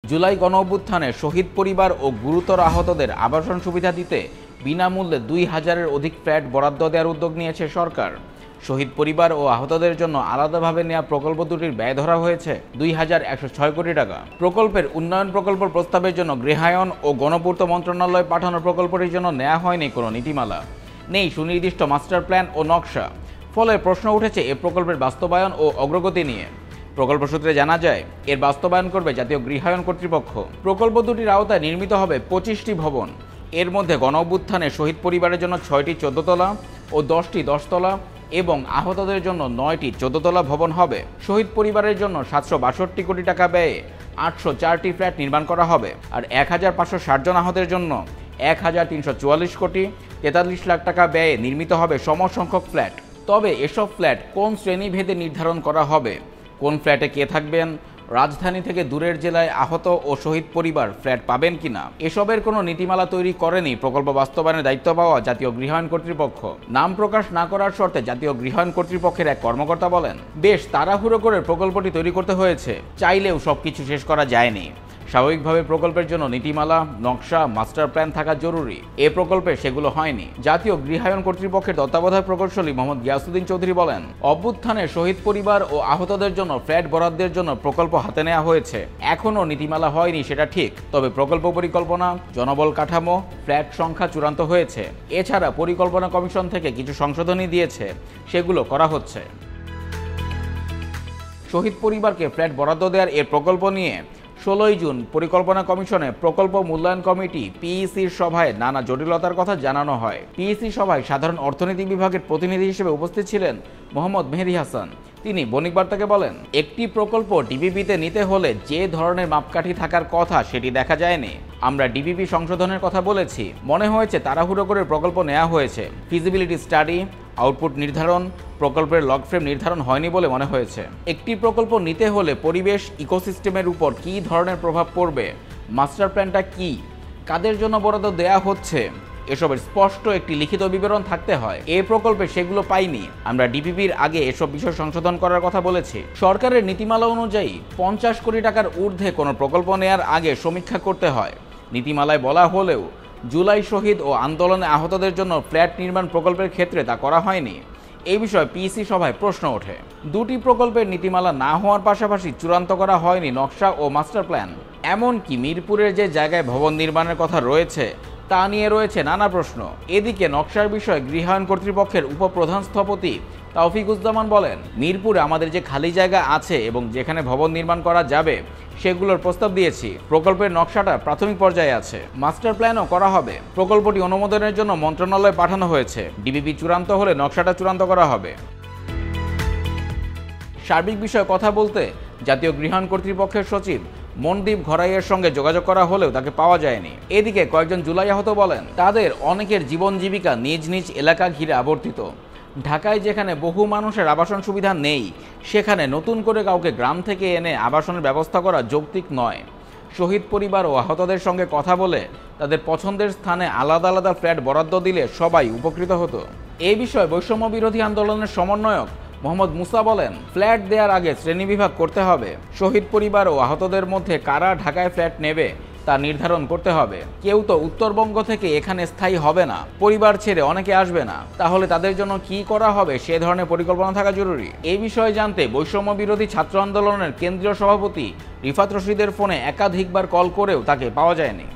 জুলাই গণঅভ্যুত্থানে শহীদ পরিবার ও গুরুতর আহতদের আবাসন সুবিধা দিতে বিনামূল্যে ২,০০০-এর অধিক ফ্ল্যাট বরাদ্দ দেওয়ার উদ্যোগ নিয়েছে সরকার। শহীদ পরিবার ও আহতদের জন্য আলাদাভাবে নেওয়া প্রকল্প দুটির ব্যয় ধরা হয়েছে ২,১০৬ কোটি টাকা। প্রকল্পের উন্নয়ন প্রকল্প প্রস্তাবের জন্য গৃহায়ন ও গণপূর্ত মন্ত্রণালয়ে পাঠানো প্রকল্পটির জন্য নেওয়া হয়নি কোনো নীতিমালা, নেই সুনির্দিষ্ট মাস্টার প্ল্যান ও নকশা। ফলে প্রশ্ন উঠেছে এ প্রকল্পের বাস্তবায়ন ও অগ্রগতি নিয়ে। প্রকল্প সূত্রে জানা যায়, এর বাস্তবায়ন করবে জাতীয় গৃহায়ন কর্তৃপক্ষ। প্রকল্প দুটির আওতায় নির্মিত হবে ২৫টি ভবন। এর মধ্যে গণঅভ্যুত্থানে শহীদ পরিবারের জন্য ৬টি ১৪ তলা ও 10টি ১০ তলা এবং আহতদের জন্য ৯টি ১৪ তলা ভবন হবে। শহীদ পরিবারের জন্য ৭৬২ কোটি টাকা ব্যয়ে ৮০৪টি ফ্ল্যাট নির্মাণ করা হবে। আর ১,৫৬০ জন আহতের জন্য ১,৩৪৪ কোটি ৪৩ লাখ টাকা ব্যয়ে নির্মিত হবে সমসংখ্যক ফ্ল্যাট। তবে এসব ফ্ল্যাট কোন শ্রেণীভেদে নির্ধারণ করা হবে, কোন ফ্ল্যাটে কে থাকবেন, রাজধানী থেকে দূরের জেলায় আহত ও শহীদ পরিবার ফ্ল্যাট পাবেন কিনা, এসবের কোনো নীতিমালা তৈরি করেনি প্রকল্প বাস্তবায়নের দায়িত্ব পাওয়া জাতীয় গৃহায়ন কর্তৃপক্ষ। নাম প্রকাশ না করার শর্তে জাতীয় গৃহায়ন কর্তৃপক্ষের এক কর্মকর্তা বলেন, বেশ তাড়াহুড়ো করে প্রকল্পটি তৈরি করতে হয়েছে, চাইলেও সবকিছু শেষ করা যায়নি। স্বাভাবিকভাবে প্রকল্পের জন্য নীতিমালা, নকশা, মাস্টার প্ল্যান থাকা জরুরি। এ প্রকল্পে সেগুলো হয়নি। জাতীয় গৃহায়ন কর্তৃপক্ষের তত্ত্বাবধায়ক প্রকৌশলী মোহাম্মদ গিয়াসউদ্দিন চৌধুরী বলেন, অভ্যুত্থানে শহীদ পরিবার ও আহতদের জন্য ফ্ল্যাট বরাদ্দের জন্য প্রকল্প হাতে নেওয়া হয়েছে। এখনও নীতিমালা হয়নি সেটা ঠিক, তবে প্রকল্প পরিকল্পনা, জনবল কাঠামো, ফ্ল্যাট সংখ্যা চূড়ান্ত হয়েছে। এছাড়া পরিকল্পনা কমিশন থেকে কিছু সংশোধনী দিয়েছে, সেগুলো করা হচ্ছে। শহীদ পরিবারকে ফ্ল্যাট বরাদ্দ দেওয়ার এর প্রকল্প নিয়ে ১৬ই জুন পরিকল্পনা কমিশনে প্রকল্প মূল্যায়ন কমিটি পিইসির সভায় নানা জটিলতার কথা জানানো হয়। পিইসি সভায় সাধারণ অর্থনীতি বিভাগের প্রতিনিধি হিসেবে উপস্থিত ছিলেন মোহাম্মদ মেহেদী হাসান। তিনি বণিক বার্তাকে বলেন, একটি প্রকল্প ডিপিপিতে নিতে হলে যে ধরনের মাপকাঠি থাকার কথা সেটি দেখা যায়নি। আমরা ডিপিপি সংশোধনের কথা বলেছি, মনে হয়েছে তাড়াহুড়ো করে প্রকল্প নেওয়া হয়েছে। ফিজিবিলিটি স্টাডি, আউটপুট নির্ধারণ, প্রকল্পের লগ ফ্রেম নির্ধারণ হয়নি বলে মনে হয়েছে। একটি প্রকল্প নিতে হলে পরিবেশ ইকোসিস্টেমের উপর কী ধরনের প্রভাব পড়বে, মাস্টার প্ল্যানটা কি, কাদের জন্য বরাদ্দ দেয়া হচ্ছে, এসবের স্পষ্ট একটি লিখিত বিবরণ থাকতে হয়। এই প্রকল্পে সেগুলো পাইনি। আমরা ডিপিপির আগে এসব বিষয় সংশোধন করার কথা বলেছি। সরকারের নীতিমালা অনুযায়ী ৫০ কোটি টাকার ঊর্ধ্বে কোনো প্রকল্প নেয়ার আগে সমীক্ষা করতে হয়। নীতিমালায় বলা হলেও জুলাই শহীদ ও আন্দোলনে আহতদের জন্য ফ্ল্যাট নির্মাণ প্রকল্পের ক্ষেত্রে তা করা হয়নি। এই বিষয়ে পিইসি সভায় প্রশ্ন ওঠে। দুটি প্রকল্পের নীতিমালা না হওয়ার পাশাপাশি চূড়ান্ত করা হয়নি নকশা ও মাস্টার প্ল্যান। এমনকি মিরপুরের যে জায়গায় ভবন নির্মাণের কথা রয়েছে তা নিয়ে রয়েছে নানা প্রশ্ন। এদিকে নকশার বিষয়ে গৃহায়ন কর্তৃপক্ষের উপপ্রধান স্থপতি তাওফিকুজ্জামান বলেন, মিরপুরে আমাদের যে খালি জায়গা আছে এবং যেখানে ভবন নির্মাণ করা যাবে সেগুলোর প্রস্তাব দিয়েছি। প্রকল্পের নকশাটা প্রাথমিক পর্যায়ে আছে, মাস্টার প্ল্যানও করা হবে। প্রকল্পটি অনুমোদনের জন্য মন্ত্রণালয়ে পাঠানো হয়েছে। ডিপিপি চূড়ান্ত হলে নকশাটা চূড়ান্ত করা হবে। সার্বিক বিষয়ে কথা বলতে জাতীয় গৃহায়ন কর্তৃপক্ষের সচিব মনদীপ ঘরাইয়ের সঙ্গে যোগাযোগ করা হলেও তাকে পাওয়া যায়নি। এদিকে কয়েকজন জুলাই আহত বলেন, তাদের অনেকের জীবন জীবিকা নিজ নিজ এলাকা ঘিরে আবর্তিত। ঢাকায় যেখানে বহু মানুষের আবাসন সুবিধা নেই, সেখানে নতুন করে কাউকে গ্রাম থেকে এনে আবাসনের ব্যবস্থা করা যৌক্তিক নয়। শহীদ পরিবার ও আহতদের সঙ্গে কথা বলে তাদের পছন্দের স্থানে আলাদা আলাদা ফ্ল্যাট বরাদ্দ দিলে সবাই উপকৃত হতো। এই বিষয়ে বৈষম্য বিরোধী আন্দোলনের সমন্বয়ক মোহাম্মদ মুসা বলেন, ফ্ল্যাট দেওয়ার আগে শ্রেণীবিভাগ করতে হবে। শহীদ পরিবার ও আহতদের মধ্যে কারা ঢাকায় ফ্ল্যাট নেবে তা নির্ধারণ করতে হবে। কেউ তো উত্তরবঙ্গ থেকে এখানে স্থায়ী হবে না, পরিবার ছেড়ে অনেকে আসবে না, তাহলে তাদের জন্য কি করা হবে সে ধরনের পরিকল্পনা থাকা জরুরি। এই বিষয়ে জানতে বৈষম্য বিরোধী ছাত্র আন্দোলনের কেন্দ্রীয় সভাপতি রিফাত রশিদের ফোনে একাধিকবার কল করেও তাকে পাওয়া যায়নি।